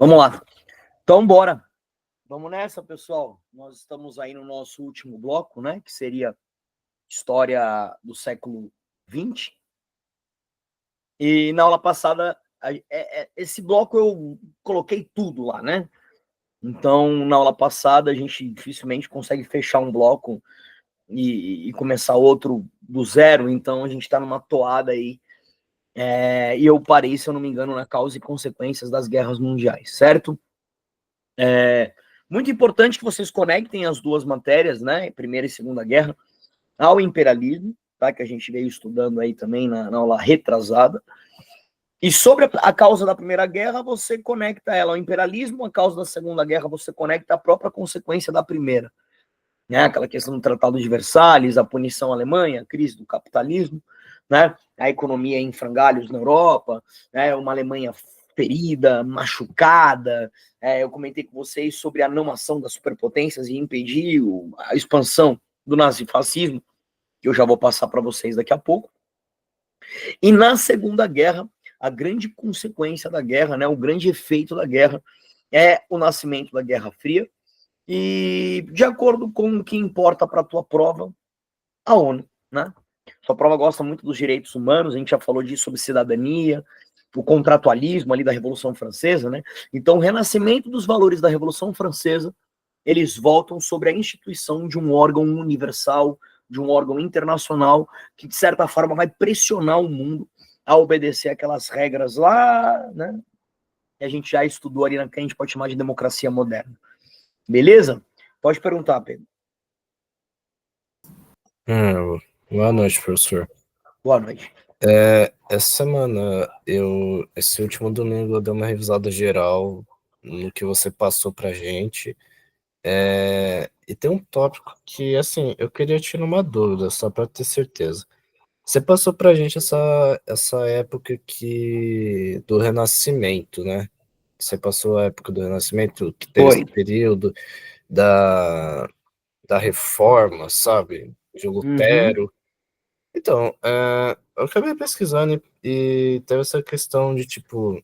Vamos lá. Então, bora. Vamos nessa, pessoal. Nós estamos aí no nosso último bloco, né? Que seria história do século XX. E na aula passada, esse bloco eu coloquei tudo lá, né? Então, na aula passada, a gente dificilmente consegue fechar um bloco e começar outro do zero. Então, a gente está numa toada aí. E eu parei, se eu não me engano, na causa e consequências das guerras mundiais, certo? Muito importante que vocês conectem as duas matérias, né? Primeira e Segunda Guerra, ao imperialismo, tá? Que a gente veio estudando aí também na aula retrasada. E sobre a causa da Primeira Guerra, você conecta ela ao imperialismo, a causa da Segunda Guerra, você conecta a própria consequência da primeira. Né? Aquela questão do Tratado de Versalhes, a punição à Alemanha, a crise do capitalismo, né? A economia em frangalhos na Europa, né? Uma Alemanha ferida, machucada. Eu comentei com vocês sobre a não ação das superpotências e impedir a expansão do nazifascismo, que eu já vou passar para vocês daqui a pouco. E na Segunda Guerra, a grande consequência da guerra, né, o grande efeito da guerra é o nascimento da Guerra Fria. E de acordo com o que importa para a tua prova, a ONU, né? Sua prova gosta muito dos direitos humanos, a gente já falou disso sobre cidadania, o contratualismo ali da Revolução Francesa, né? Então, o renascimento dos valores da Revolução Francesa, eles voltam sobre a instituição de um órgão universal, de um órgão internacional, que de certa forma vai pressionar o mundo a obedecer aquelas regras lá, né? Que a gente já estudou ali, que a gente pode chamar de democracia moderna. Beleza? Pode perguntar, Pedro. Boa noite, professor. Boa noite. Essa semana, esse último domingo, eu dei uma revisada geral no que você passou pra gente. E tem um tópico que, assim, eu queria tirar uma dúvida, só para ter certeza. Você passou pra gente essa época do Renascimento, né? Você passou a época do Renascimento, que teve esse período da Reforma, sabe? De Lutero. Então, eu acabei pesquisando e teve essa questão de, tipo,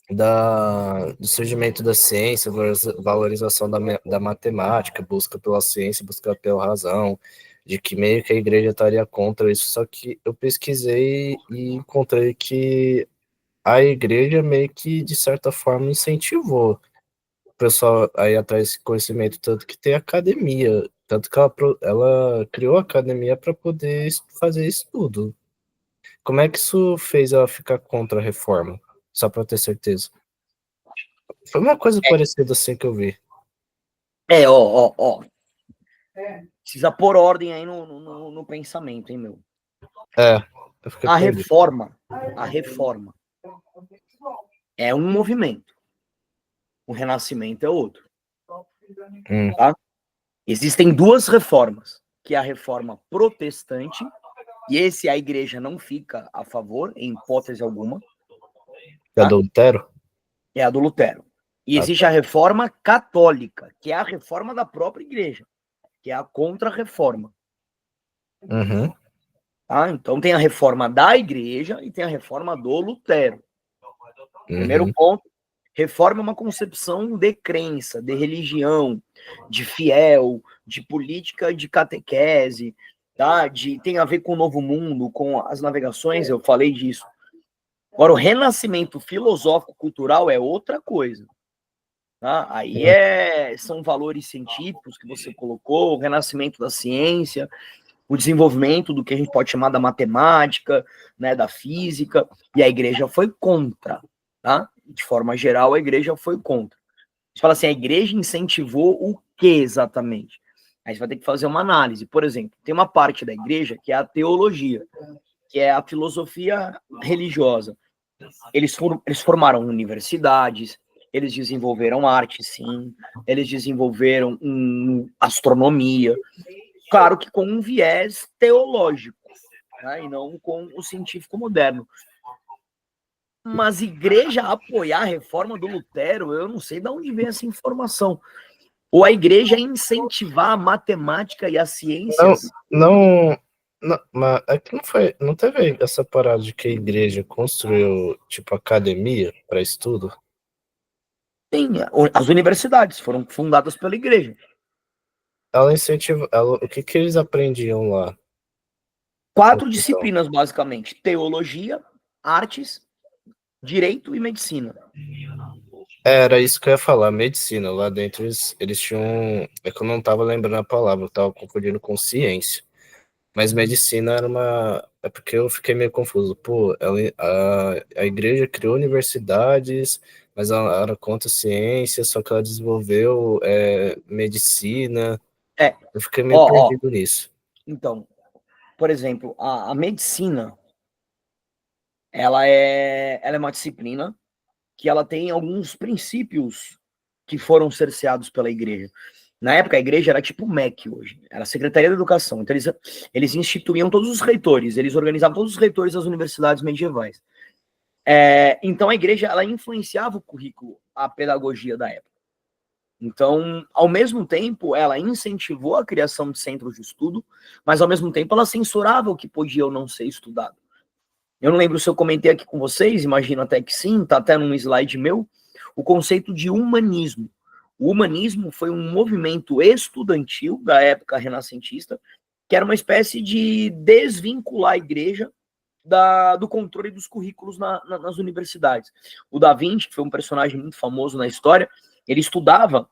do surgimento da ciência, valorização da matemática, busca pela ciência, busca pela razão, de que meio que a igreja estaria contra isso, só que eu pesquisei e encontrei que a igreja meio que, de certa forma, incentivou o pessoal aí atrás desse conhecimento, tanto que tem academia, tanto que ela criou a academia para poder fazer estudo. Como é que isso fez ela ficar contra a reforma? Só para ter certeza. Foi uma coisa parecida assim que eu vi. Precisa pôr ordem aí no pensamento, hein, meu? Eu fiquei A perdido. reforma é um movimento. O renascimento é outro. Tá? Existem duas reformas, que é a reforma protestante, e esse a igreja não fica a favor, em hipótese alguma. Tá? É do Lutero? É a do Lutero. E existe a reforma católica, que é a reforma da própria igreja, que é a contra-reforma. Tá? Então tem a reforma da igreja e tem a reforma do Lutero. Primeiro ponto, reforma é uma concepção de crença, de religião, de fiel, de política de catequese, tá? Tem a ver com o novo mundo, com as navegações, eu falei disso. Agora, o renascimento filosófico-cultural é outra coisa. Tá? Aí são valores científicos que você colocou, o renascimento da ciência, o desenvolvimento do que a gente pode chamar da matemática, né, da física, e a igreja foi contra, tá? De forma geral, a igreja foi contra. Você fala assim, a igreja incentivou o que exatamente? Aí você vai ter que fazer uma análise. Por exemplo, tem uma parte da igreja que é a teologia, que é a filosofia religiosa. Eles formaram universidades, eles desenvolveram arte, sim, eles desenvolveram astronomia, claro que com um viés teológico, né, e não com o científico moderno. Mas igreja apoiar a reforma do Lutero, eu não sei de onde vem essa informação. Ou a igreja incentivar a matemática e as ciências? Não, mas é que não teve essa parada de que a igreja construiu, tipo, academia para estudo? Sim, as universidades foram fundadas pela igreja. Ela incentiva. O que que eles aprendiam lá? 4 Então, disciplinas, basicamente: teologia, artes, direito e medicina. era isso que eu ia falar, medicina. Lá dentro eles tinham. É que eu não tava lembrando a palavra, eu tava confundindo com ciência. Mas medicina era uma. É porque eu fiquei meio confuso. Pô, a igreja criou universidades, mas ela era contra a ciência, só que ela desenvolveu medicina. É, Eu fiquei meio ó, perdido nisso. então, por exemplo, a medicina, ela é uma disciplina que ela tem alguns princípios que foram cerceados pela igreja. Na época, a igreja era tipo o MEC hoje, era a Secretaria da Educação. Então, eles instituíam todos os reitores, eles organizavam todos os reitores das universidades medievais. Então, a igreja, ela influenciava o currículo, a pedagogia da época. Então, ao mesmo tempo, ela incentivou a criação de centros de estudo, mas, ao mesmo tempo, ela censurava o que podia ou não ser estudado. Eu não lembro se eu comentei aqui com vocês, imagino até que sim, tá até num slide meu, o conceito de humanismo. O humanismo foi um movimento estudantil da época renascentista, que era uma espécie de desvincular a igreja do controle dos currículos nas universidades. O Da Vinci, que foi um personagem muito famoso na história, ele estudava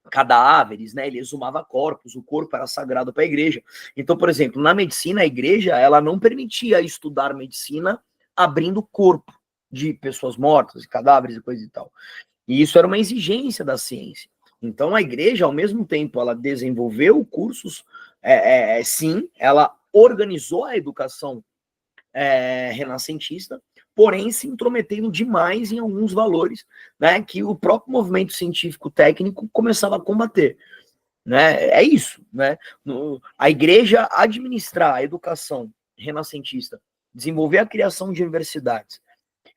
cadáveres, né? Ele exumava corpos, o corpo era sagrado para a igreja. Então, por exemplo, na medicina, a igreja ela não permitia estudar medicina abrindo corpo de pessoas mortas, cadáveres e coisa e tal. E isso era uma exigência da ciência. Então, a igreja, ao mesmo tempo, ela desenvolveu cursos, sim, ela organizou a educação renascentista, porém se intrometendo demais em alguns valores, né, que o próprio movimento científico técnico começava a combater. Né? É isso. Né? A igreja administrar a educação renascentista, desenvolver a criação de universidades,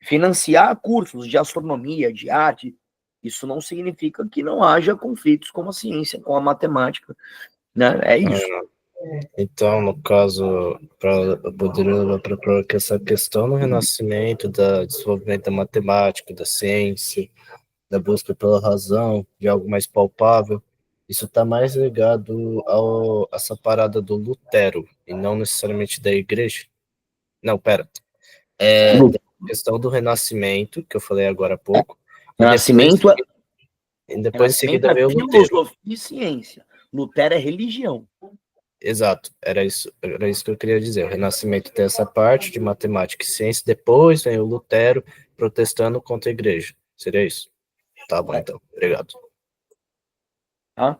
financiar cursos de astronomia, de arte, isso não significa que não haja conflitos com a ciência, com a matemática. Né? É isso. Então, no caso, para poder levar para essa questão no Renascimento, do desenvolvimento da matemática, da ciência, da busca pela razão, de algo mais palpável, isso está mais ligado a essa parada do Lutero, e não necessariamente da igreja. Não, pera. Da questão do Renascimento, que eu falei agora há pouco, Renascimento e depois em Renascimento seguida é veio o Lutero. filosofia e ciência. Lutero é religião. Exato, era isso que eu queria dizer. O Renascimento tem essa parte de matemática e ciência, depois vem o Lutero protestando contra a igreja. Seria isso? Tá bom, então. Obrigado. Tá?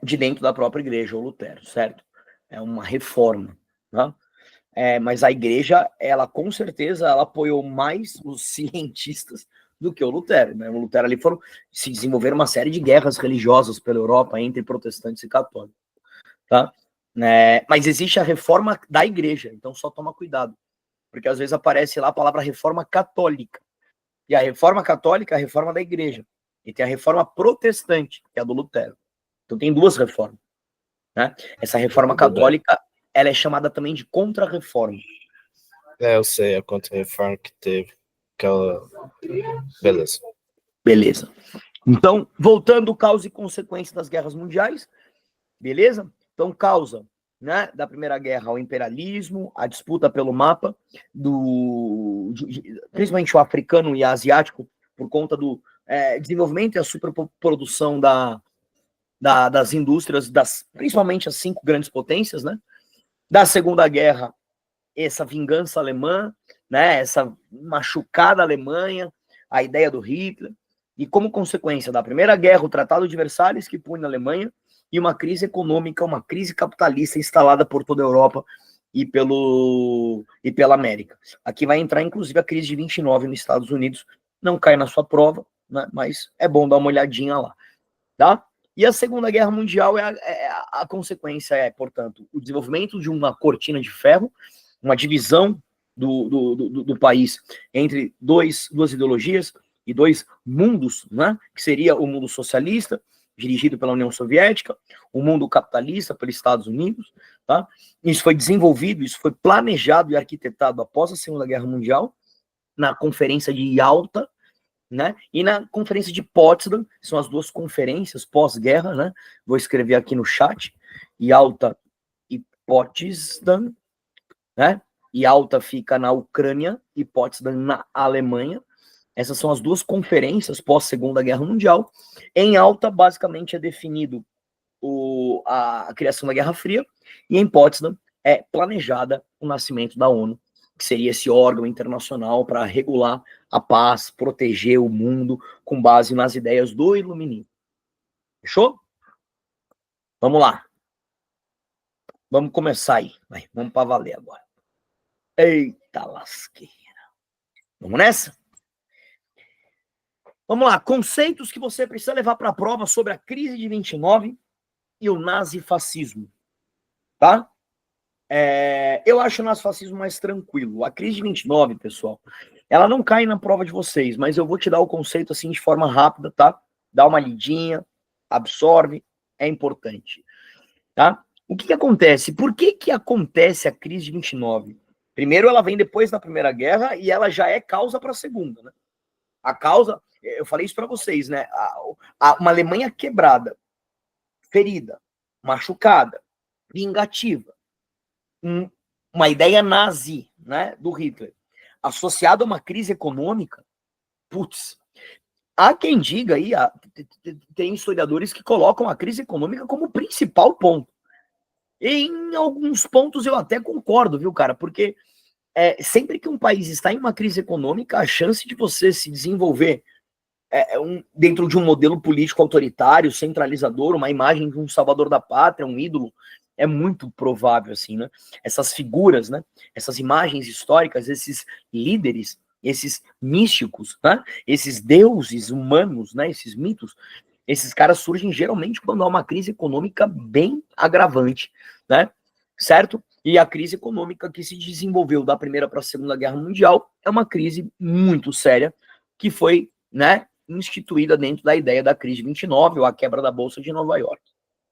De dentro da própria igreja, o Lutero, certo? É uma reforma. Tá? Mas a igreja, ela com certeza, ela apoiou mais os cientistas do que o Lutero. Né? O Lutero ali se desenvolveram uma série de guerras religiosas pela Europa entre protestantes e católicos. Tá? Mas existe a reforma da igreja, então só toma cuidado, porque às vezes aparece lá a palavra reforma católica, e a reforma católica é a reforma da igreja, e tem a reforma protestante, que é a do Lutero. Então tem duas reformas. Né? Essa reforma católica, ela é chamada também de contra-reforma. Eu sei, a contra-reforma que teve. Aquela... Beleza. Beleza. Então, voltando causa e consequência das guerras mundiais, beleza? Então, causa, né, da Primeira Guerra, o imperialismo, a disputa pelo mapa, principalmente o africano e asiático, por conta do desenvolvimento e a superprodução das indústrias, principalmente as 5 grandes potências, né? Da Segunda Guerra, essa vingança alemã, né? Essa machucada Alemanha, a ideia do Hitler, e como consequência da Primeira Guerra, o Tratado de Versalhes, que pune a Alemanha, e uma crise econômica, uma crise capitalista instalada por toda a Europa e pela América. Aqui vai entrar, inclusive, a crise de 29 nos Estados Unidos, não cai na sua prova, né? Mas é bom dar uma olhadinha lá. Tá? E a Segunda Guerra Mundial, a consequência portanto, o desenvolvimento de uma cortina de ferro, uma divisão do país entre duas ideologias e 2 mundos, né? Que seria o mundo socialista, dirigido pela União Soviética, o mundo capitalista pelos Estados Unidos. Tá? Isso foi desenvolvido, isso foi planejado e arquitetado após a Segunda Guerra Mundial, na Conferência de Yalta, né? E na conferência de Potsdam, são as duas conferências pós-guerra, né? Vou escrever aqui no chat, Yalta e Potsdam, né? Yalta fica na Ucrânia e Potsdam na Alemanha. Essas são as duas conferências pós-Segunda Guerra Mundial. Em Yalta, basicamente, é definido a criação da Guerra Fria, e em Potsdam é planejada o nascimento da ONU, que seria esse órgão internacional para regular a paz, proteger o mundo com base nas ideias do iluminismo. Fechou? Vamos lá. Vamos começar aí. Vai, vamos para valer agora. Eita lasqueira. Vamos nessa? Vamos lá. Conceitos que você precisa levar para a prova sobre a crise de 29 e o nazifascismo. Tá? Eu acho o nazifascismo mais tranquilo. A crise de 29, pessoal, ela não cai na prova de vocês, mas eu vou te dar o conceito assim de forma rápida, tá? Dá uma lidinha, absorve, é importante, tá? O que acontece? Por que acontece a crise de 29? Primeiro, ela vem depois da Primeira Guerra e ela já é causa para a Segunda, né? A causa, eu falei isso para vocês, né? Uma Alemanha quebrada, ferida, machucada, vingativa, uma ideia nazi, né, do Hitler, associado a uma crise econômica, putz, há quem diga aí, tem historiadores que colocam a crise econômica como principal ponto. E em alguns pontos eu até concordo, viu, cara, porque sempre que um país está em uma crise econômica, a chance de você se desenvolver dentro de um modelo político autoritário, centralizador, uma imagem de um salvador da pátria, um ídolo, é muito provável, assim, né? Essas figuras, né? Essas imagens históricas, esses líderes, esses místicos, né? Esses deuses humanos, né? Esses mitos, esses caras surgem geralmente quando há uma crise econômica bem agravante, né? Certo? E a crise econômica que se desenvolveu da Primeira para a Segunda Guerra Mundial é uma crise muito séria, que foi, né, instituída dentro da ideia da crise de 29, ou a quebra da Bolsa de Nova York.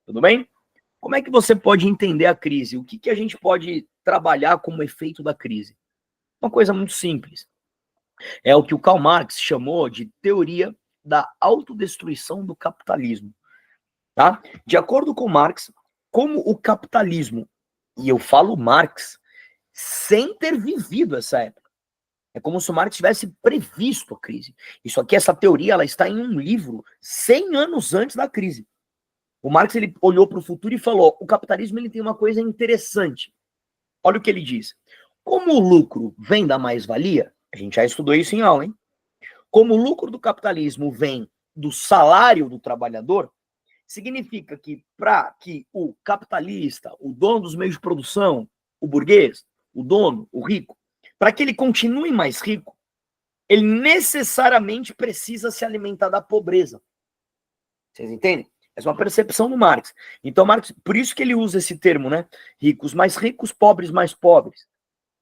Tudo bem? Como é que você pode entender a crise? O que a gente pode trabalhar como efeito da crise? Uma coisa muito simples. É o que o Karl Marx chamou de teoria da autodestruição do capitalismo. Tá? De acordo com Marx, como o capitalismo, e eu falo Marx sem ter vivido essa época, é como se o Marx tivesse previsto a crise. Isso aqui, essa teoria, ela está em um livro 100 anos antes da crise. O Marx, ele olhou para o futuro e falou, o capitalismo ele tem uma coisa interessante. Olha o que ele diz. Como o lucro vem da mais-valia, a gente já estudou isso em aula, hein? Como o lucro do capitalismo vem do salário do trabalhador, significa que para que o capitalista, o dono dos meios de produção, o burguês, o dono, o rico, para que ele continue mais rico, ele necessariamente precisa se alimentar da pobreza. Vocês entendem? Essa é uma percepção do Marx. Então, Marx, por isso que ele usa esse termo, né? Ricos mais ricos, pobres mais pobres.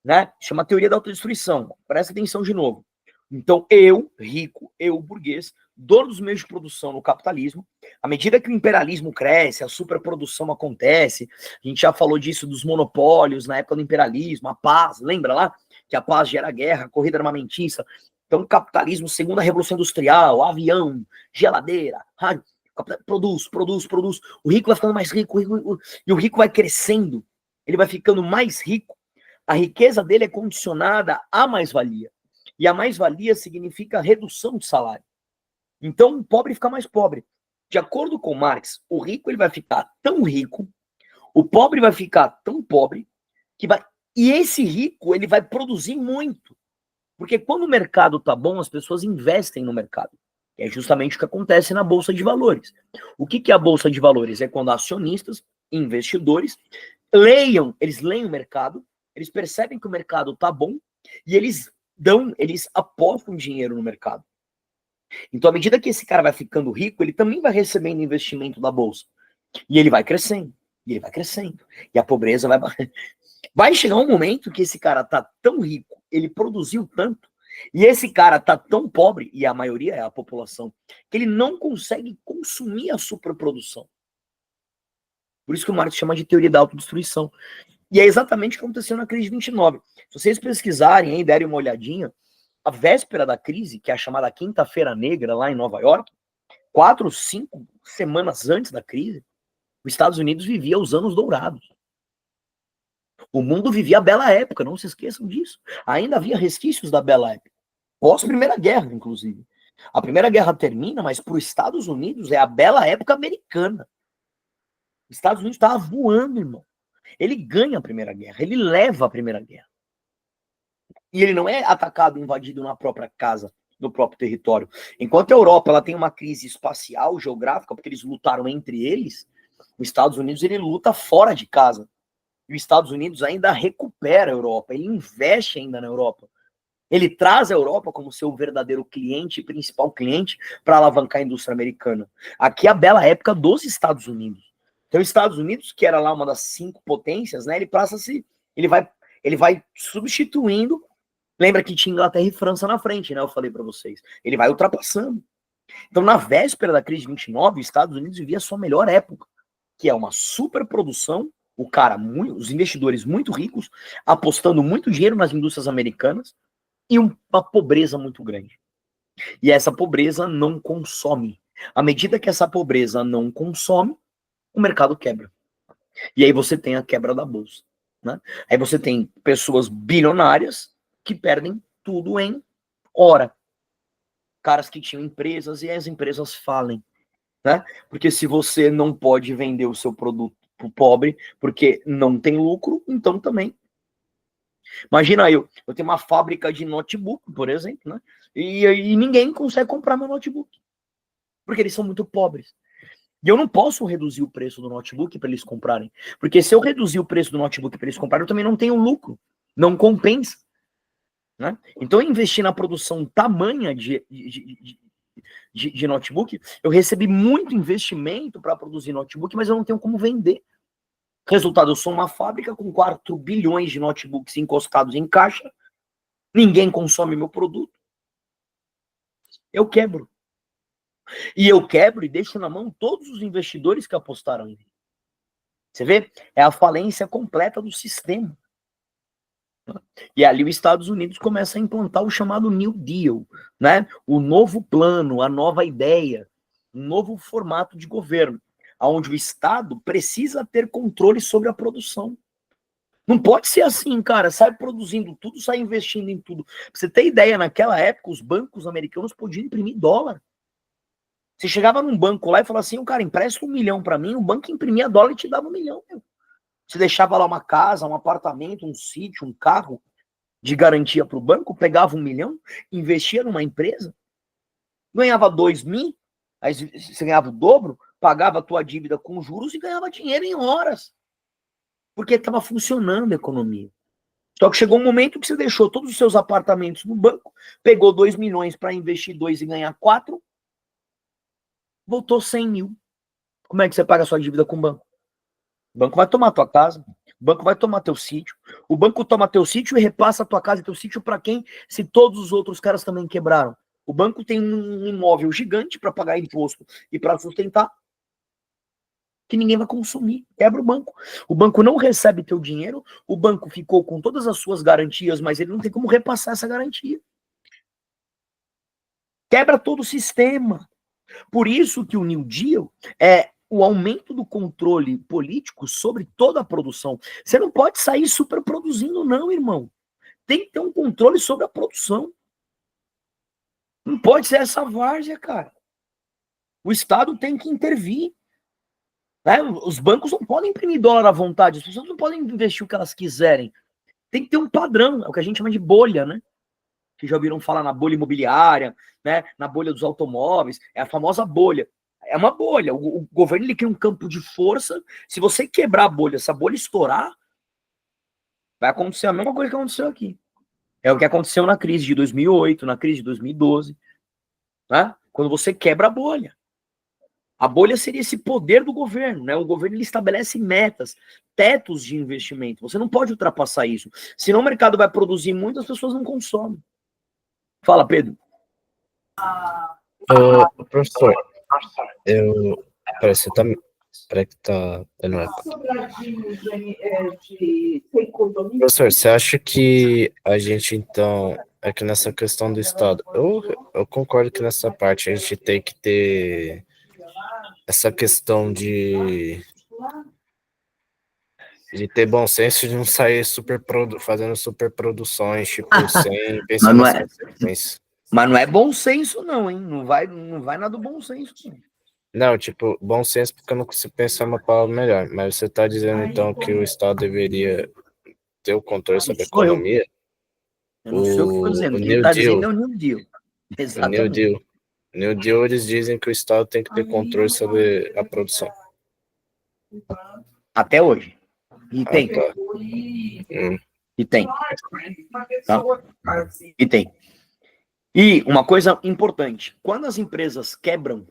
Né? Chama teoria da autodestruição. Presta atenção de novo. Então, eu, rico, eu, burguês, dono dos meios de produção no capitalismo, à medida que o imperialismo cresce, a superprodução acontece, a gente já falou disso dos monopólios na época do imperialismo, a paz, lembra lá? Que a paz gera guerra, a corrida armamentista. Então, o capitalismo, segundo a Revolução Industrial, avião, geladeira, rádio, produz. O rico vai ficando mais rico, e o rico vai crescendo, ele vai ficando mais rico. A riqueza dele é condicionada à mais-valia. E a mais-valia significa redução de salário. Então, o pobre fica mais pobre. De acordo com Marx, o rico ele vai ficar tão rico, o pobre vai ficar tão pobre, que vai... E esse rico ele vai produzir muito. Porque quando o mercado tá bom, as pessoas investem no mercado. É justamente o que acontece na Bolsa de Valores. O que é a Bolsa de Valores? É quando acionistas, investidores, eles leem o mercado, eles percebem que o mercado tá bom e eles apostam dinheiro no mercado. Então, à medida que esse cara vai ficando rico, ele também vai recebendo investimento da Bolsa. E ele vai crescendo, e ele vai crescendo. E a pobreza vai... Vai chegar um momento que esse cara tá tão rico, ele produziu tanto, e esse cara tá tão pobre, e a maioria é a população, que ele não consegue consumir a superprodução. Por isso que o Marx chama de teoria da autodestruição. E é exatamente o que aconteceu na crise de 29. Se vocês pesquisarem e derem uma olhadinha, a véspera da crise, que é a chamada Quinta-feira Negra, lá em Nova York, 4, 5 semanas antes da crise, os Estados Unidos vivia os anos dourados. O mundo vivia a bela época, não se esqueçam disso. Ainda havia resquícios da bela época. Pós-Primeira Guerra, inclusive. A Primeira Guerra termina, mas para os Estados Unidos é a bela época americana. Os Estados Unidos estava voando, irmão. Ele ganha a Primeira Guerra, ele leva a Primeira Guerra. E ele não é atacado, invadido na própria casa, no próprio território. Enquanto a Europa ela tem uma crise espacial, geográfica, porque eles lutaram entre eles, os Estados Unidos ele luta fora de casa. E os Estados Unidos ainda recupera a Europa, ele investe ainda na Europa. Ele traz a Europa como seu verdadeiro cliente, principal cliente, para alavancar a indústria americana. Aqui é a bela época dos Estados Unidos. Então, os Estados Unidos, que era lá uma das 5 potências, né, ele vai substituindo. Lembra que tinha Inglaterra e França na frente, né? Eu falei para vocês. Ele vai ultrapassando. Então, na véspera da crise de 29, os Estados Unidos vivia a sua melhor época, que é uma superprodução, os investidores muito ricos, apostando muito dinheiro nas indústrias americanas, e uma pobreza muito grande. E essa pobreza não consome. À medida que essa pobreza não consome, o mercado quebra. E aí você tem a quebra da bolsa. Né? Aí você tem pessoas bilionárias que perdem tudo em hora. Caras que tinham empresas e as empresas falem. Né? Porque se você não pode vender o seu produto para o pobre porque não tem lucro, então também. Imagina eu tenho uma fábrica de notebook, por exemplo, né? E ninguém consegue comprar meu notebook. Porque eles são muito pobres. E eu não posso reduzir o preço do notebook para eles comprarem. Porque se eu reduzir o preço do notebook para eles comprarem, eu também não tenho lucro. Não compensa. Né? Então, eu investi na produção tamanha de notebook, eu recebi muito investimento para produzir notebook, mas eu não tenho como vender. Resultado, eu sou uma fábrica com 4 bilhões de notebooks encostados em caixa, ninguém consome meu produto, eu quebro. E eu quebro e deixo na mão todos os investidores que apostaram em mim. Você vê? É a falência completa do sistema. E ali os Estados Unidos começa a implantar o chamado New Deal, né? O novo plano, a nova ideia, um novo formato de governo, onde o Estado precisa ter controle sobre a produção. Não pode ser assim, cara, sai produzindo tudo, sai investindo em tudo. Pra você ter ideia, naquela época, os bancos americanos podiam imprimir dólar. Você chegava num banco lá e falava assim, o cara, empresta 1 milhão para mim, o banco imprimia dólar e te dava 1 milhão, meu. Você deixava lá uma casa, um apartamento, um sítio, um carro de garantia para o banco, pegava 1 milhão, investia numa empresa, ganhava 2 mil, aí você ganhava o dobro, pagava a tua dívida com juros e ganhava dinheiro em horas. Porque estava funcionando a economia. Só que chegou um momento que você deixou todos os seus apartamentos no banco, pegou 2 milhões para investir 2 e ganhar 4, voltou 100 mil. Como é que você paga a sua dívida com o banco? O banco vai tomar a tua casa, o banco vai tomar teu sítio, o banco toma teu sítio e repassa a tua casa e teu sítio para quem? Se todos os outros caras também quebraram. O banco tem um imóvel gigante para pagar imposto e para sustentar, que ninguém vai consumir. Quebra o banco. O banco não recebe teu dinheiro, o banco ficou com todas as suas garantias, mas ele não tem como repassar essa garantia. Quebra todo o sistema. Por isso que o New Deal é o aumento do controle político sobre toda a produção. Você não pode sair superproduzindo, não, irmão. Tem que ter um controle sobre a produção. Não pode ser essa várzea, cara. O Estado tem que intervir. Né? Os bancos não podem imprimir dólar à vontade, as pessoas não podem investir o que elas quiserem. Tem que ter um padrão, é o que a gente chama de bolha, né? Que já ouviram falar na bolha imobiliária, né? Na bolha dos automóveis, é a famosa bolha. É uma bolha. O governo ele cria um campo de força. Se você quebrar a bolha, se a bolha estourar, vai acontecer a mesma coisa que aconteceu aqui. É o que aconteceu na crise de 2008, na crise de 2012, né? Quando você quebra a bolha. A bolha seria esse poder do governo, né? O governo ele estabelece metas, tetos de investimento. Você não pode ultrapassar isso. Senão o mercado vai produzir muito, as pessoas não consomem. Fala, Pedro. Professor, parece que tá dando eco. Professor, você acha que a gente, então, é que nessa questão do Estado, eu concordo que nessa parte a gente tem que ter essa questão de ter bom senso, de não sair fazendo superproduções, tipo, sem pensar Mas não nas é, consequências. mas não é bom senso, não, hein? Não vai nada do bom senso, não. Não, tipo, bom senso porque eu não consigo pensar uma palavra melhor, mas você está dizendo então que o Estado deveria ter o controle Não sobre a sou eu. economia? Eu não sei o que estou O dizendo. Quem New está Deal, dizendo é o New Deal. o New Exatamente. Deal, New Deal, eles dizem que o Estado tem que ter controle sobre a produção. Até hoje. E Ah, tem. tá. E tem. Tá? E tem. E uma coisa importante. Quando as empresas quebram,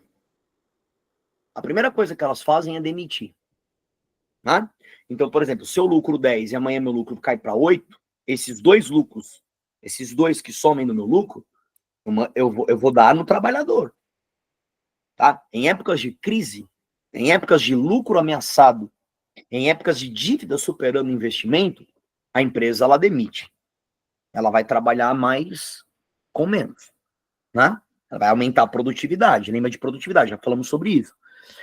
a primeira coisa que elas fazem é demitir. Tá? Então, por exemplo, se eu lucro 10 e amanhã meu lucro cai para 8, esses dois lucros, esses dois que somem no meu lucro, eu vou dar no trabalhador. Tá? Em épocas de crise, em épocas de lucro ameaçado, em épocas de dívida superando investimento, a empresa ela demite. Ela vai trabalhar mais com menos. Né? Ela vai aumentar a produtividade. Lembra de produtividade, já falamos sobre isso.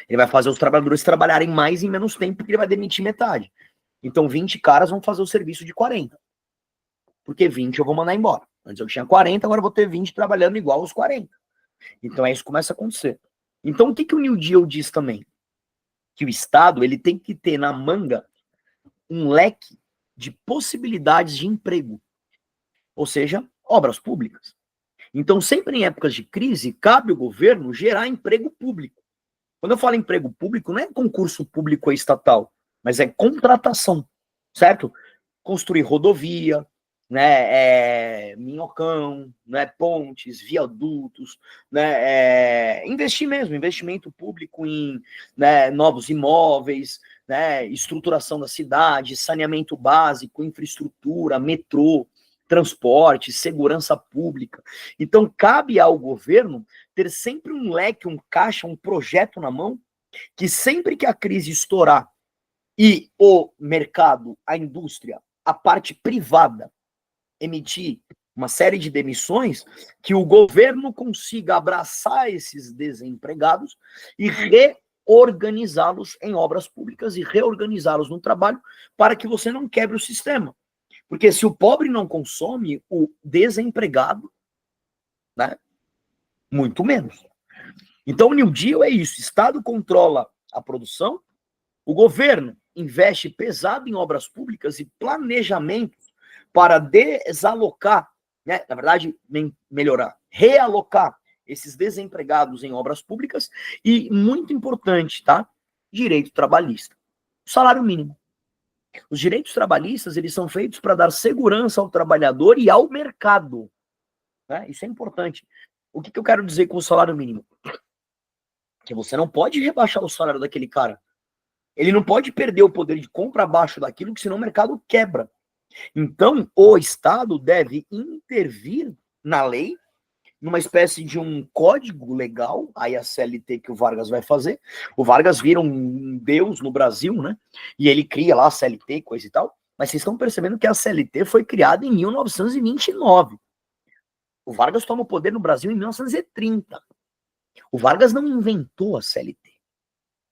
Ele vai fazer os trabalhadores trabalharem mais em menos tempo, porque ele vai demitir metade. Então 20 caras vão fazer o serviço de 40. Porque 20 eu vou mandar embora. Antes eu tinha 40, agora eu vou ter 20 trabalhando igual aos 40. Então é isso que começa a acontecer. Então o que o New Deal diz também? Que o Estado ele tem que ter na manga um leque de possibilidades de emprego. Ou seja, obras públicas. Então, sempre em épocas de crise, cabe ao governo gerar emprego público. Quando eu falo emprego público, não é concurso público estatal, mas é contratação, certo? Construir rodovia, né, minhocão, né, pontes, viadutos, né, investir mesmo, investimento público em, né, novos imóveis, né, estruturação da cidade, saneamento básico, infraestrutura, metrô, transporte, segurança pública. Então, cabe ao governo ter sempre um leque, um caixa, um projeto na mão, que sempre que a crise estourar e o mercado, a indústria, a parte privada emitir uma série de demissões, que o governo consiga abraçar esses desempregados e reorganizá-los em obras públicas e reorganizá-los no trabalho para que você não quebre o sistema. Porque se o pobre não consome, o desempregado, né, muito menos. Então, o New Deal é isso: o Estado controla a produção, o governo investe pesado em obras públicas e planejamento para desalocar, né, na verdade, melhorar, realocar esses desempregados em obras públicas e, muito importante, tá? Direito trabalhista. O salário mínimo. Os direitos trabalhistas, eles são feitos para dar segurança ao trabalhador e ao mercado. Né? Isso é importante. O que eu quero dizer com o salário mínimo? Que você não pode rebaixar o salário daquele cara. Ele não pode perder o poder de compra abaixo daquilo, que senão o mercado quebra. Então, o Estado deve intervir na lei, numa espécie de um código legal, aí a CLT que o Vargas vai fazer. O Vargas vira um deus no Brasil, né? E ele cria lá a CLT, coisa e tal. Mas vocês estão percebendo que a CLT foi criada em 1929. O Vargas toma o poder no Brasil em 1930. O Vargas não inventou a CLT.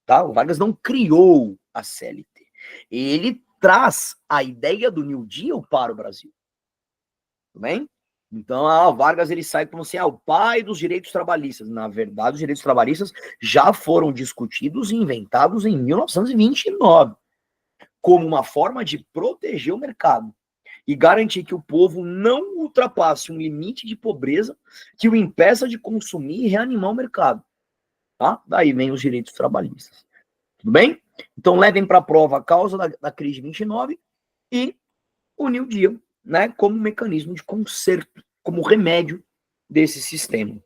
Tá? O Vargas não criou a CLT. Ele traz a ideia do New Deal para o Brasil. Tudo bem? Então, o Vargas ele sai como assim, o pai dos direitos trabalhistas. Na verdade, os direitos trabalhistas já foram discutidos e inventados em 1929, como uma forma de proteger o mercado e garantir que o povo não ultrapasse um limite de pobreza que o impeça de consumir e reanimar o mercado. Tá? Daí vem os direitos trabalhistas. Tudo bem? Então, levem para a prova a causa da crise de 29 e o New Deal, né, como mecanismo de conserto, como remédio desse sistema.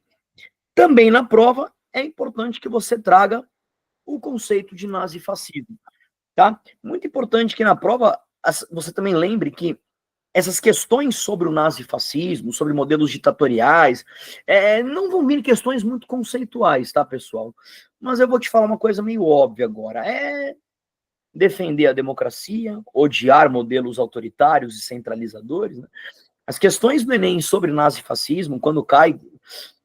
Também na prova é importante que você traga o conceito de nazifascismo, tá? Muito importante que na prova você também lembre que essas questões sobre o nazifascismo, sobre modelos ditatoriais, não vão vir questões muito conceituais, tá, pessoal? Mas eu vou te falar uma coisa meio óbvia agora. Defender a democracia, odiar modelos autoritários e centralizadores, né? As questões do Enem sobre nazifascismo, quando cai,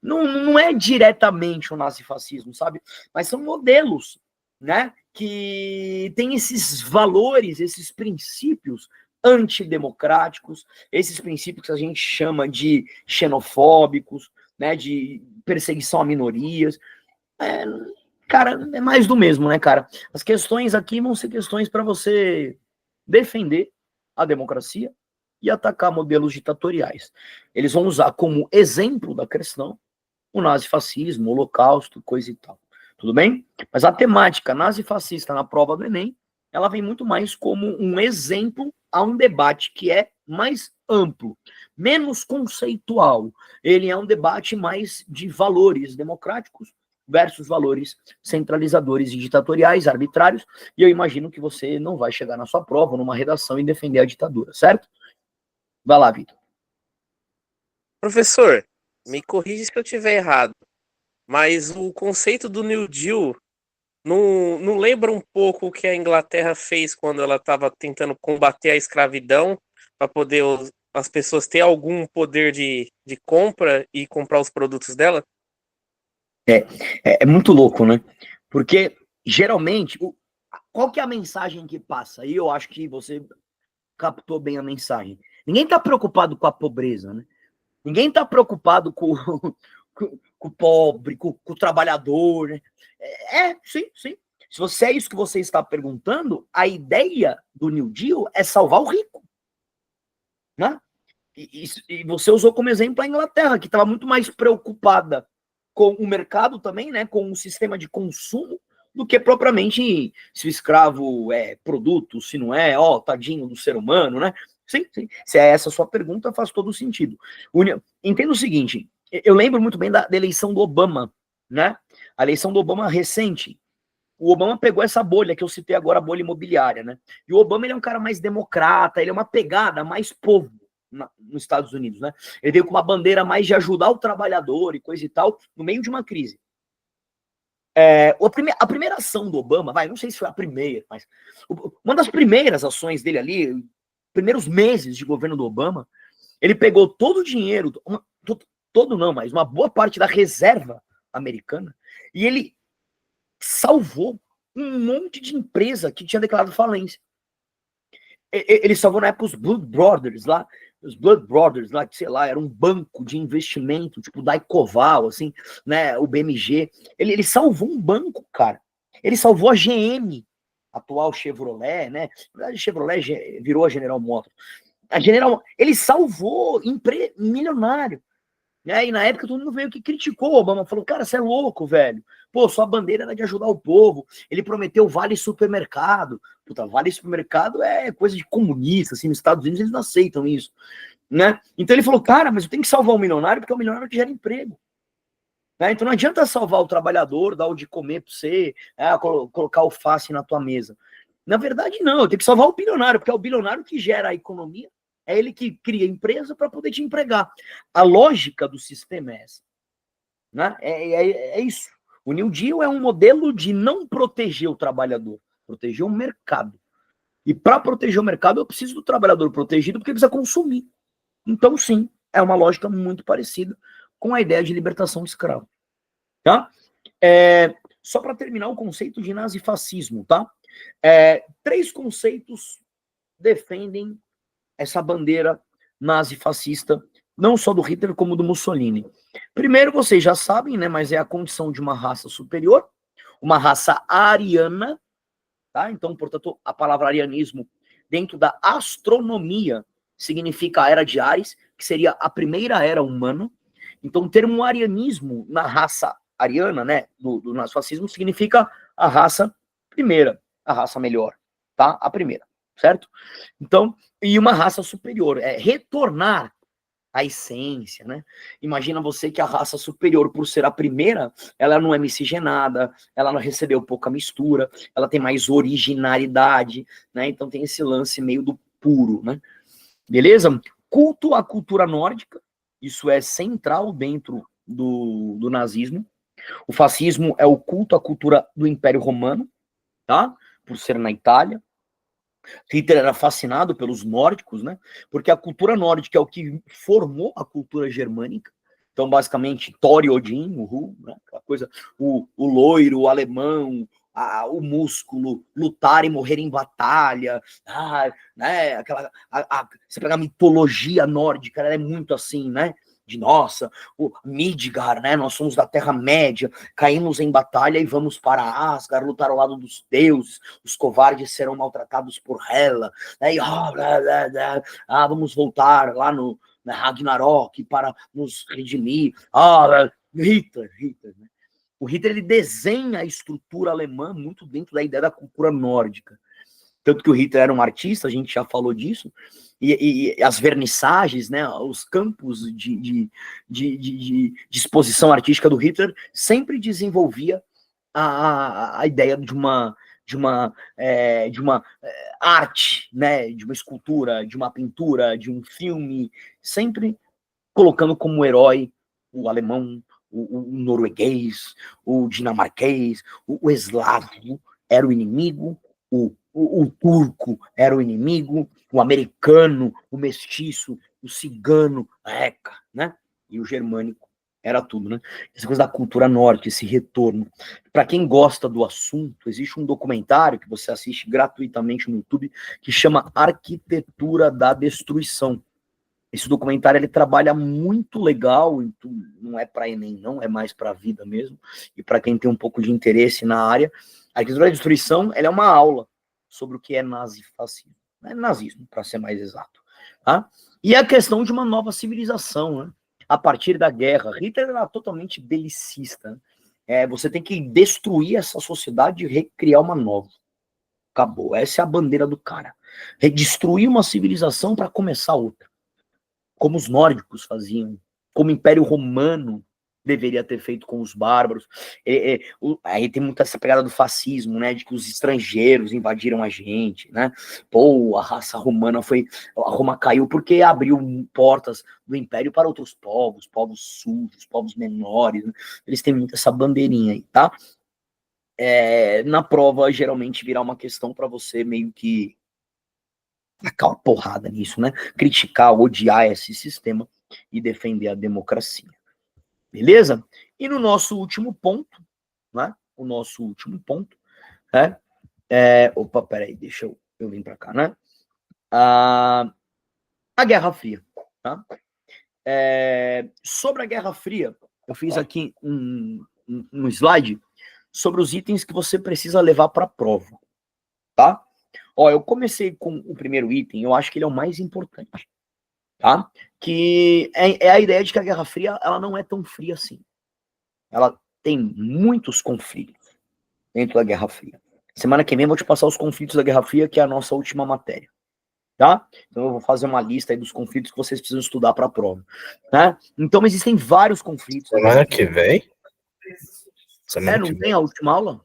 não é diretamente o nazifascismo, sabe? Mas são modelos, né? Que tem esses valores, esses princípios antidemocráticos, esses princípios que a gente chama de xenofóbicos, né? De perseguição a minorias. Cara, é mais do mesmo, né, cara? As questões aqui vão ser questões para você defender a democracia e atacar modelos ditatoriais. Eles vão usar como exemplo da questão o nazifascismo, o holocausto, coisa e tal. Tudo bem? Mas a temática nazifascista na prova do Enem, ela vem muito mais como um exemplo a um debate que é mais amplo, menos conceitual. Ele é um debate mais de valores democráticos versus valores centralizadores e ditatoriais, arbitrários, e eu imagino que você não vai chegar na sua prova, numa redação, e defender a ditadura, certo? Vai lá, Vitor. Professor, me corrija se eu estiver errado, mas o conceito do New Deal não lembra um pouco o que a Inglaterra fez quando ela estava tentando combater a escravidão para poder as pessoas ter algum poder de compra e comprar os produtos dela? É muito louco, né? Porque, geralmente, qual que é a mensagem que passa? E eu acho que você captou bem a mensagem. Ninguém está preocupado com a pobreza, né? Ninguém está preocupado com o pobre, com o trabalhador, né? Sim, sim. Se você é isso que você está perguntando, a ideia do New Deal é salvar o rico, né? E você usou como exemplo a Inglaterra, que estava muito mais preocupada com o mercado também, né, com o sistema de consumo, do que propriamente se o escravo é produto, se não é, tadinho do ser humano, né? Sim, sim. Se é essa a sua pergunta, faz todo sentido. Entenda o seguinte, eu lembro muito bem da eleição do Obama, né? A eleição do Obama recente. O Obama pegou essa bolha que eu citei agora, a bolha imobiliária, né? E o Obama, ele é um cara mais democrata, ele é uma pegada mais povo nos Estados Unidos, né? Ele veio com uma bandeira mais de ajudar o trabalhador e coisa e tal, no meio de uma crise. A primeira ação do Obama, não sei se foi a primeira, mas uma das primeiras ações dele ali, primeiros meses de governo do Obama, ele pegou todo o dinheiro, todo não, mas uma boa parte da reserva americana, e ele salvou um monte de empresa que tinha declarado falência. Ele salvou na época os Blood Brothers lá, que sei lá, era um banco de investimento, tipo Daicoval, assim, né, o BMG. Ele salvou um banco, cara. Ele salvou a GM, atual Chevrolet, né? Na verdade, Chevrolet virou a General Motors. Ele salvou milionário. E na época todo mundo veio que criticou o Obama, falou, cara, você é louco, velho. Pô, sua bandeira era de ajudar o povo. Ele prometeu vale supermercado. Puta, vale supermercado é coisa de comunista, assim, nos Estados Unidos eles não aceitam isso, né? Então ele falou, cara, mas eu tenho que salvar o milionário porque é o milionário que gera emprego. Né? Então não adianta salvar o trabalhador, dar o de comer pra você, colocar alface na tua mesa. Na verdade, não, eu tenho que salvar o bilionário, porque é o bilionário que gera a economia. É ele que cria empresa para poder te empregar. A lógica do sistema é essa. Né? É isso. O New Deal é um modelo de não proteger o trabalhador, proteger o mercado. E para proteger o mercado, eu preciso do trabalhador protegido porque ele precisa consumir. Então, sim, é uma lógica muito parecida com a ideia de libertação de escravo. Tá? Só para terminar o conceito de nazifascismo, tá? 3 conceitos defendem essa bandeira nazi-fascista, não só do Hitler, como do Mussolini. Primeiro, vocês já sabem, né, mas é a condição de uma raça superior, uma raça ariana, tá? Então, portanto, a palavra arianismo, dentro da astronomia, significa a era de Ares, que seria a primeira era humana. Então, o termo arianismo na raça ariana, né, do nazifascismo, significa a raça primeira, a raça melhor, tá? A primeira, certo? Então, e uma raça superior, retornar à essência, né? Imagina você que a raça superior, por ser a primeira, ela não é miscigenada, ela não recebeu pouca mistura, ela tem mais originalidade, né? Então tem esse lance meio do puro, né? Beleza? Culto à cultura nórdica, isso é central dentro do nazismo. O fascismo é o culto à cultura do Império Romano, tá? Por ser na Itália. Hitler era fascinado pelos nórdicos, né? Porque a cultura nórdica é o que formou a cultura germânica. Então, basicamente, Thor e Odin, né? Aquela coisa, o loiro, o alemão, o músculo, lutar e morrer em batalha, né? Você pega a mitologia nórdica, ela é muito assim, né? De nossa, o Midgard, né? Nós somos da Terra-média, caímos em batalha e vamos para Asgard, lutar ao lado dos deuses, os covardes serão maltratados por Hela, né? E, vamos voltar lá no Ragnarok para nos redimir. Hitler, né? O Hitler, ele desenha a estrutura alemã muito dentro da ideia da cultura nórdica. Tanto que o Hitler era um artista, a gente já falou disso, e as vernissagens, né, os campos de exposição artística do Hitler sempre desenvolvia a ideia de uma arte, né, de uma escultura, de uma pintura, de um filme, sempre colocando como herói o alemão, o norueguês, o dinamarquês, o eslavo era o inimigo, o turco era o inimigo, o americano, o mestiço, o cigano, né? E o germânico era tudo, né? Essa coisa da cultura norte, esse retorno. Para quem gosta do assunto, existe um documentário que você assiste gratuitamente no YouTube que chama Arquitetura da Destruição. Esse documentário, ele trabalha muito legal, não é para Enem, não, é mais para a vida mesmo, e para quem tem um pouco de interesse na área. A arquitetura da destruição, ela é uma aula sobre o que é nazifascismo, né? Nazismo, para ser mais exato. Tá? E a questão de uma nova civilização, né? A partir da guerra. Hitler era totalmente belicista. Né? Você tem que destruir essa sociedade e recriar uma nova. Acabou. Essa é a bandeira do cara. Destruir uma civilização para começar outra. Como os nórdicos faziam, como o Império Romano deveria ter feito com os bárbaros. Aí tem muita essa pegada do fascismo, né, de que os estrangeiros invadiram a gente, né, a raça romana a Roma caiu porque abriu portas do Império para outros povos sujos, povos menores, né? Eles têm muito essa bandeirinha aí, tá? Na prova, geralmente, virá uma questão para você meio que tacar uma porrada nisso, né? Criticar, odiar esse sistema e defender a democracia. Beleza? E no nosso último ponto, né? O nosso último ponto, né? Opa, peraí, deixa eu vir para cá, né? A Guerra Fria, tá? Sobre a Guerra Fria, eu fiz aqui um slide sobre os itens que você precisa levar para a prova, tá? Ó, eu comecei com o primeiro item, eu acho que ele é o mais importante, tá? Que é a ideia de que a Guerra Fria, ela não é tão fria assim. Ela tem muitos conflitos dentro da Guerra Fria. Semana que vem eu vou te passar os conflitos da Guerra Fria, que é a nossa última matéria, tá? Então eu vou fazer uma lista aí dos conflitos que vocês precisam estudar para a prova, tá? Então existem vários conflitos. Semana que vem? Não tem a última aula?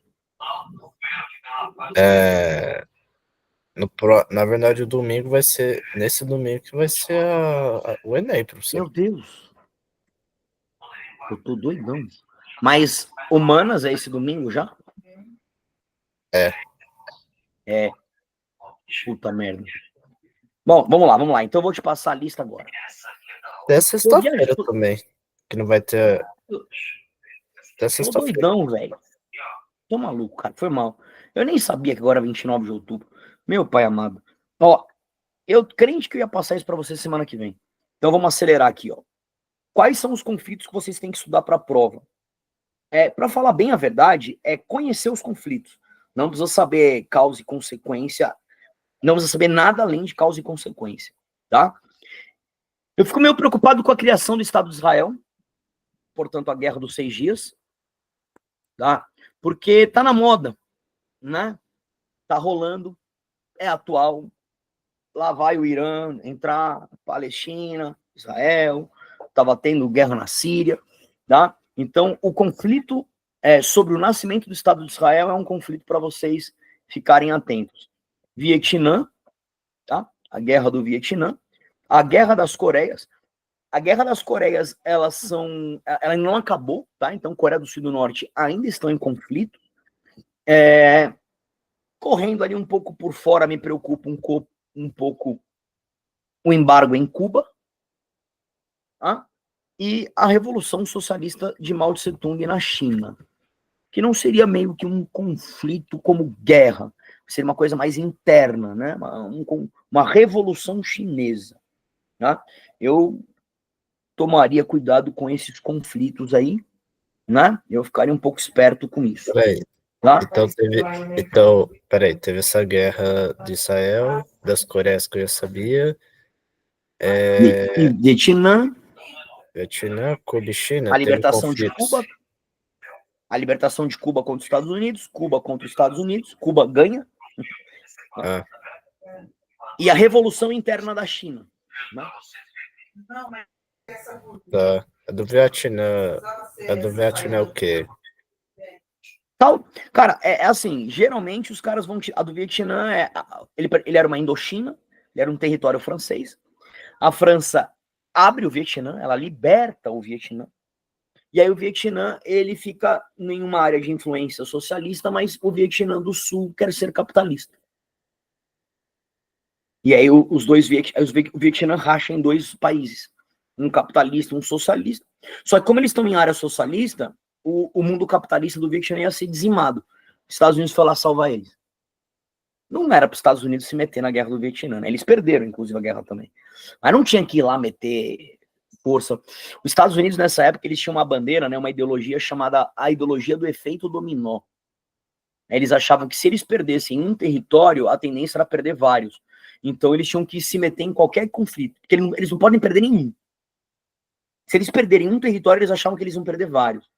Na verdade, o domingo vai ser. Nesse domingo que vai ser o Enem, professor. Meu Deus. Eu tô doidão. Mas humanas é esse domingo já? Puta merda. Bom, vamos lá. Então eu vou te passar a lista agora. Até sexta-feira também. Que não vai ter. Até sexta-feira. Tô doidão, velho. Tô maluco, cara. Foi mal. Eu nem sabia que agora é 29 de outubro. Meu pai amado. Ó, eu crente que eu ia passar isso pra vocês semana que vem. Então vamos acelerar aqui, ó. Quais são os conflitos que vocês têm que estudar para a prova? Para falar bem a verdade, é conhecer os conflitos. Não precisa saber causa e consequência. Não precisa saber nada além de causa e consequência, tá? Eu fico meio preocupado com a criação do Estado de Israel, portanto, a Guerra dos 6 Dias, tá? Porque tá na moda, né? Tá rolando, é atual. Lá vai o Irã entrar, Palestina, Israel, tava tendo guerra na Síria, tá? Então, o conflito sobre o nascimento do Estado de Israel é um conflito para vocês ficarem atentos. Vietnã, tá? A Guerra do Vietnã, a Guerra das Coreias. A Guerra das Coreias, ela não acabou, tá? Então, Coreia do Sul e do Norte ainda estão em conflito. correndo ali um pouco por fora, me preocupa um pouco o embargo em Cuba, tá? E a Revolução Socialista de Mao Tse-tung na China, que não seria meio que um conflito como guerra, seria uma coisa mais interna, né? Uma revolução chinesa. Tá? Eu tomaria cuidado com esses conflitos aí, né? Eu ficaria um pouco esperto com isso. Peraí, Tá? peraí, teve essa guerra de Israel, das Coreias que eu já sabia, Vietnã, Vietnã, Cuba e China, a teve libertação de conflitos. Cuba, a libertação de Cuba contra os Estados Unidos, Cuba contra os Estados Unidos, Cuba ganha, Ah, e a revolução interna da China. Né? tá. A do Vietnã é o quê? Tal. Cara, é assim, geralmente os caras vão... A do Vietnã, ele era uma Indochina, ele era um território francês. A França abre o Vietnã, ela liberta o Vietnã. E aí o Vietnã, ele fica em uma área de influência socialista, mas o Vietnã do Sul quer ser capitalista. E aí o Vietnã racha em dois países, um capitalista e um socialista. Só que como eles estão em área socialista, o mundo capitalista do Vietnã ia ser dizimado. Os Estados Unidos foi lá salvar eles. Não era para os Estados Unidos se meter na guerra do Vietnã, né? Eles perderam, inclusive, a guerra também. Mas não tinha que ir lá meter força. Os Estados Unidos, nessa época, eles tinham uma bandeira, né, uma ideologia chamada a ideologia do efeito dominó. Eles achavam que se eles perdessem um território, a tendência era perder vários. Então eles tinham que se meter em qualquer conflito, porque eles não podem perder nenhum. Se eles perderem um território, eles achavam que eles iam perder vários.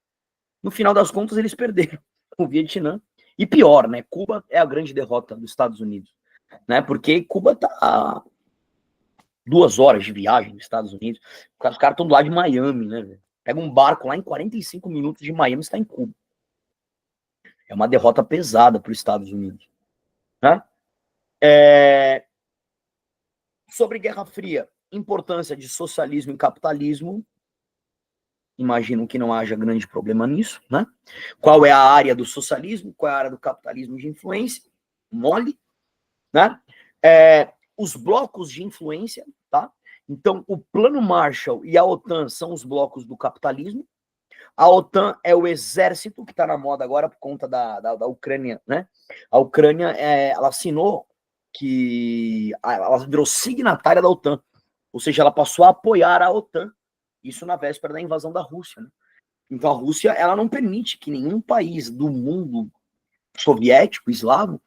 No final das contas, eles perderam o Vietnã. E pior, né? Cuba é a grande derrota dos Estados Unidos, né? Porque Cuba tá a 2 horas de viagem dos Estados Unidos. Os caras estão do lado de Miami, né? Pega um barco lá em 45 minutos de Miami, está em Cuba. É uma derrota pesada para os Estados Unidos, né? Sobre Guerra Fria, importância de socialismo e capitalismo, imagino que não haja grande problema nisso, né? Qual é a área do socialismo, qual é a área do capitalismo de influência? Mole, né? Os blocos de influência, tá? Então, o Plano Marshall e a OTAN são os blocos do capitalismo. A OTAN é o exército que está na moda agora por conta da Ucrânia, né? A Ucrânia, ela assinou que ela virou signatária da OTAN, ou seja, ela passou a apoiar a OTAN, isso na véspera da invasão da Rússia, né? Então a Rússia, ela não permite que nenhum país do mundo soviético, eslavo,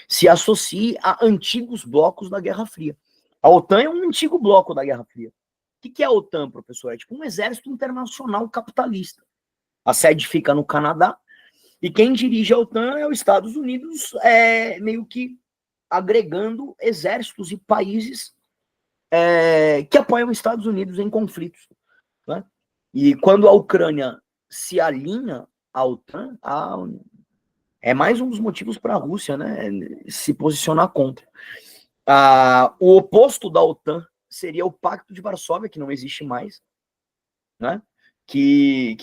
se associe a antigos blocos da Guerra Fria. A OTAN é um antigo bloco da Guerra Fria. O que é a OTAN, professor? É tipo um exército internacional capitalista. A sede fica no Canadá, e quem dirige a OTAN é os Estados Unidos, meio que agregando exércitos e países que apoiam os Estados Unidos em conflitos. Né? E quando a Ucrânia se alinha à OTAN, é mais um dos motivos para a Rússia, né, se posicionar contra. O oposto da OTAN seria o Pacto de Varsóvia, que não existe mais, né, que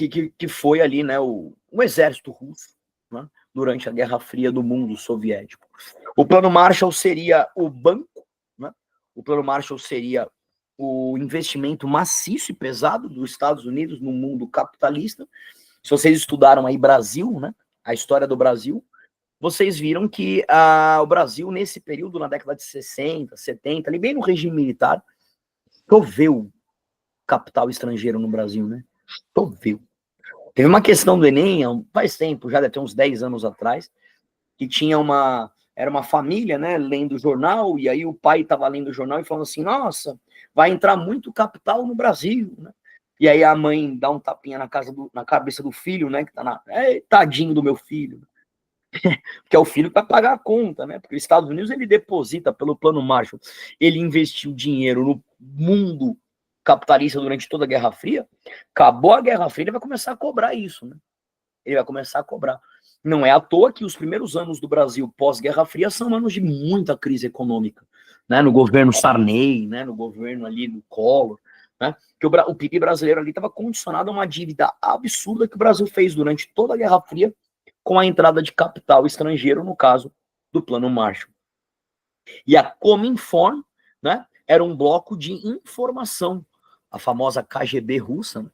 foi ali, né, o exército russo, né, durante a Guerra Fria do mundo soviético. O Plano Marshall seria o banco, né? O Plano Marshall seria o investimento maciço e pesado dos Estados Unidos no mundo capitalista. Se vocês estudaram aí Brasil, né, a história do Brasil, vocês viram que o Brasil, nesse período, na década de 60, 70, ali bem no regime militar, choveu capital estrangeiro no Brasil, né? Choveu. Teve uma questão do Enem, faz tempo, já deve ter uns 10 anos atrás, que tinha era uma família, né, lendo o jornal, e aí o pai estava lendo o jornal e falando assim, nossa, vai entrar muito capital no Brasil, né? E aí a mãe dá um tapinha na cabeça do filho, né, que tá tadinho do meu filho, porque é o filho que vai pagar a conta, né? Porque os Estados Unidos, ele deposita pelo Plano Marshall, ele investiu dinheiro no mundo capitalista durante toda a Guerra Fria, acabou a Guerra Fria, ele vai começar a cobrar isso, né? Ele vai começar a cobrar. Não é à toa que os primeiros anos do Brasil pós-Guerra Fria são anos de muita crise econômica, né? No governo Sarney, né? No governo ali do Collor, né? Que o PIB brasileiro ali estava condicionado a uma dívida absurda que o Brasil fez durante toda a Guerra Fria com a entrada de capital estrangeiro, no caso, do Plano Marshall. E a Cominform, né, era um bloco de informação, a famosa KGB russa. Né?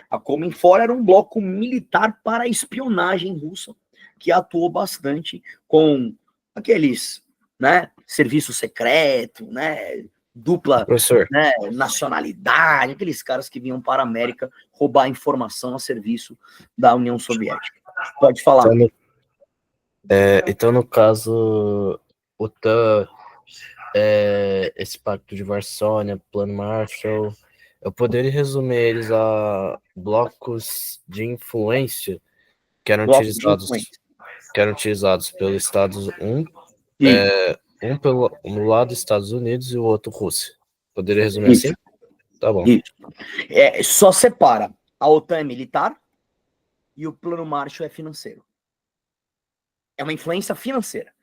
A Cominform era um bloco militar para a espionagem russa, que atuou bastante com aqueles, né, serviço secreto, né, dupla, Professor, né, nacionalidade, aqueles caras que vinham para a América roubar informação a serviço da União Soviética. Pode falar. então no caso, OTAN, esse Pacto de Varsóvia, Plano Marshall, eu poderia resumir eles a blocos de influência que eram Blocos de influência. utilizados pelos Estados Unidos, Isso. um no lado dos Estados Unidos e o outro Rússia. Poderia resumir Isso. assim? Tá bom. Isso. Só separa. A OTAN é militar e o Plano Marshall é financeiro. É uma influência financeira.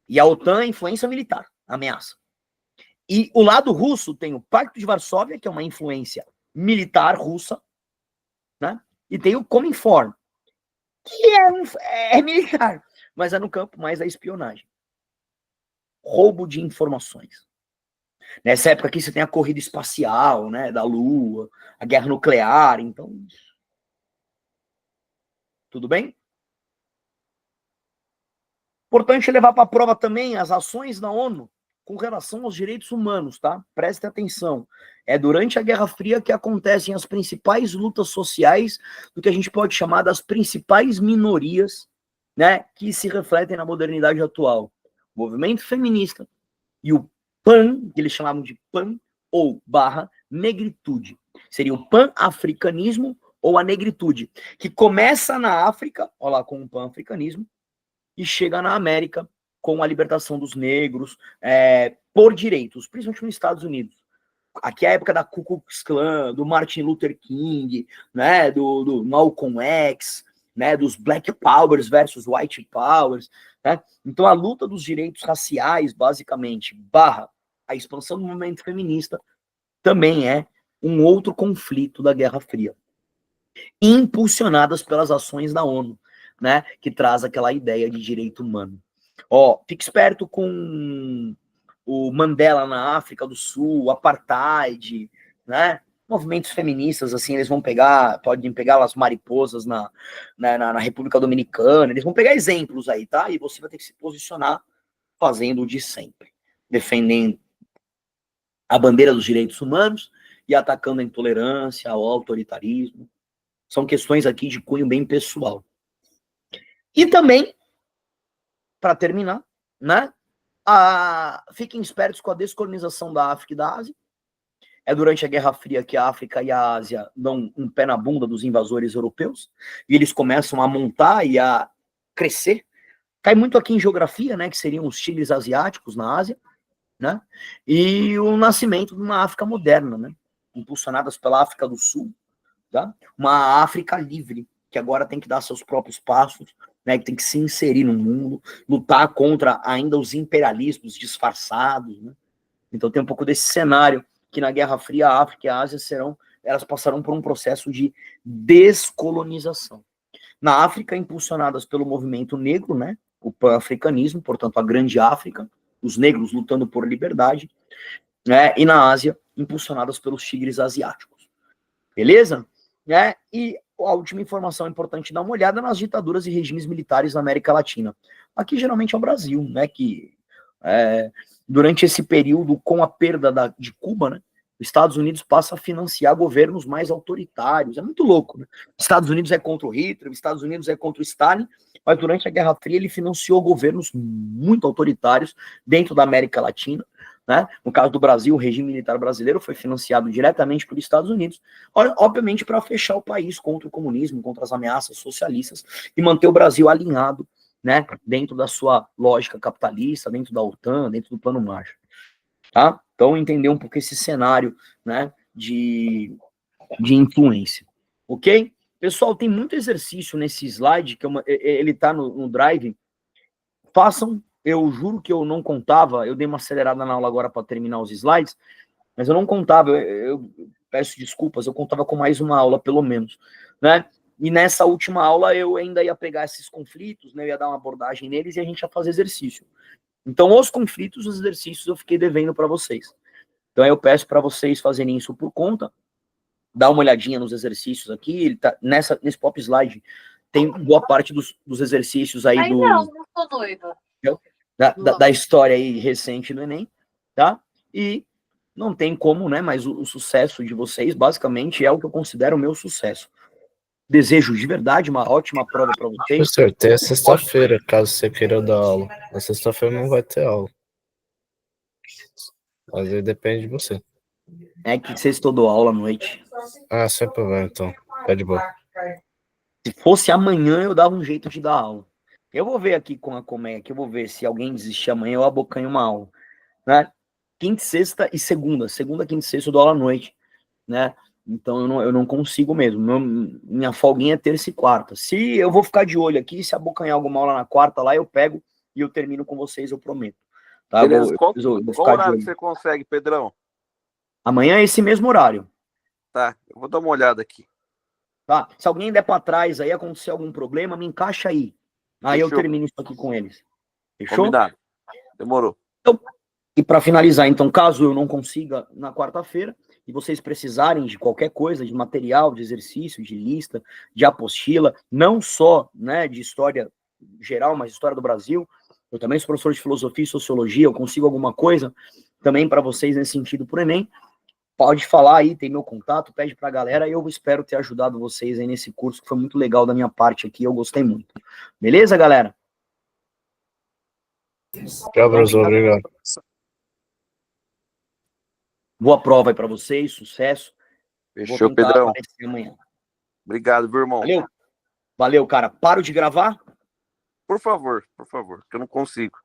E a OTAN é influência militar, ameaça. E o lado russo tem o Pacto de Varsóvia, que é uma influência militar russa, né? E tem o Cominform, que é militar, mas é no campo mais da espionagem. Roubo de informações. Nessa época aqui você tem a corrida espacial, né, da Lua, a guerra nuclear, então... Tudo bem? Importante levar para a prova também as ações da ONU com relação aos direitos humanos, tá? Preste atenção. É durante a Guerra Fria que acontecem as principais lutas sociais do que a gente pode chamar das principais minorias, né, que se refletem na modernidade atual. O movimento feminista e o PAN, que eles chamavam de PAN ou barra negritude. Seria o pan-africanismo ou a negritude, que começa na África, olha lá, com o pan-africanismo, e chega na América com a libertação dos negros por direitos, principalmente nos Estados Unidos. Aqui é a época da Ku Klux Klan, do Martin Luther King, né, do Malcolm X, né, dos Black Powers versus White Powers. Né? Então a luta dos direitos raciais, basicamente, barra a expansão do movimento feminista, também é um outro conflito da Guerra Fria, impulsionadas pelas ações da ONU, né, que traz aquela ideia de direito humano. Ó, fique esperto com o Mandela na África do Sul, o apartheid, né, movimentos feministas, assim, eles podem pegar as mariposas na República Dominicana, eles vão pegar exemplos aí, tá, e você vai ter que se posicionar fazendo o de sempre, defendendo a bandeira dos direitos humanos e atacando a intolerância, o autoritarismo. São questões aqui de cunho bem pessoal. E também, para terminar, né, fiquem espertos com a descolonização da África e da Ásia. É durante a Guerra Fria que a África e a Ásia dão um pé na bunda dos invasores europeus, e eles começam a montar e a crescer. Cai muito aqui em geografia, né, que seriam os tigres asiáticos na Ásia, né, e o nascimento de uma África moderna, né, impulsionadas pela África do Sul, tá? Uma África livre, que agora tem que dar seus próprios passos, né, que tem que se inserir no mundo, lutar contra ainda os imperialismos disfarçados, né? Então tem um pouco desse cenário que na Guerra Fria a África e a Ásia elas passarão por um processo de descolonização. Na África, impulsionadas pelo movimento negro, né, o pan-africanismo, portanto a grande África, os negros lutando por liberdade, né, e na Ásia, impulsionadas pelos tigres asiáticos. Beleza? Né? E a última informação importante, dar uma olhada nas ditaduras e regimes militares na América Latina. Aqui geralmente é o Brasil, né, que durante esse período, com a perda de Cuba, né, os Estados Unidos passa a financiar governos mais autoritários. É muito louco, né? Os Estados Unidos é contra o Hitler, os Estados Unidos é contra o Stalin, mas durante a Guerra Fria ele financiou governos muito autoritários dentro da América Latina. Né? No caso do Brasil, o regime militar brasileiro foi financiado diretamente pelos Estados Unidos, obviamente para fechar o país contra o comunismo, contra as ameaças socialistas e manter o Brasil alinhado, né, dentro da sua lógica capitalista, dentro da OTAN, dentro do Plano Marshall. Tá? Então, entender um pouco esse cenário, né, de influência. Ok? Pessoal, tem muito exercício nesse slide, que ele está no Drive. Façam. Eu juro que eu não contava, eu dei uma acelerada na aula agora para terminar os slides, mas eu não contava, eu peço desculpas, eu contava com mais uma aula, pelo menos, né? E nessa última aula eu ainda ia pegar esses conflitos, né? Eu ia dar uma abordagem neles e a gente ia fazer exercício. Então, os conflitos, os exercícios eu fiquei devendo para vocês. Então, eu peço para vocês fazerem isso por conta. Dá uma olhadinha nos exercícios aqui. Ele tá nesse pop slide tem boa parte dos exercícios aí do. Não tô noiva. Da história aí recente do Enem, tá? E não tem como, né? Mas o sucesso de vocês, basicamente, é o que eu considero o meu sucesso. Desejo de verdade uma ótima prova para vocês. Professor, tem a sexta-feira, caso você queira dar aula. Na sexta-feira não vai ter aula. Mas aí depende de você. É que vocês dou aula à noite. Ah, sem problema, então. Tá de boa. Se fosse amanhã, eu dava um jeito de dar aula. Eu vou ver aqui com a Colmeia, que eu vou ver se alguém desistir amanhã, eu abocanho uma aula. Né? Quinta, sexta e segunda. Segunda, quinta e sexta eu dou aula à noite. Né? Então eu não consigo mesmo. Minha folguinha é terça e quarta. Se eu vou ficar de olho aqui, se abocanhar alguma aula na quarta lá, eu pego e eu termino com vocês, eu prometo. Tá? Beleza, qual Qual horário que você consegue, Pedrão? Amanhã é esse mesmo horário. Tá, eu vou dar uma olhada aqui. Tá? Se alguém der para trás aí, acontecer algum problema, me encaixa aí. Aí Fechou. eu termino isso aqui com eles. Fechou? Combinado. Demorou. Então, e para finalizar, então, caso eu não consiga na quarta-feira, e vocês precisarem de qualquer coisa, de material, de exercício, de lista, de apostila, não só, né, de história geral, mas história do Brasil, eu também sou professor de filosofia e sociologia, eu consigo alguma coisa também para vocês nesse sentido pro Enem, pode falar aí, tem meu contato, pede pra galera, e eu espero ter ajudado vocês aí nesse curso, que foi muito legal da minha parte aqui, eu gostei muito. Beleza, galera? Tchau, professor, obrigado. Boa prova aí pra vocês, sucesso. Fechou, Vou tentar Pedrão. aparecer amanhã. Obrigado, meu irmão. Valeu? Valeu, cara. Paro de gravar? Por favor, que eu não consigo.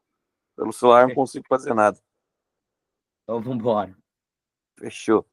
Pelo celular eu não consigo fazer nada. Então, vambora. Fechou.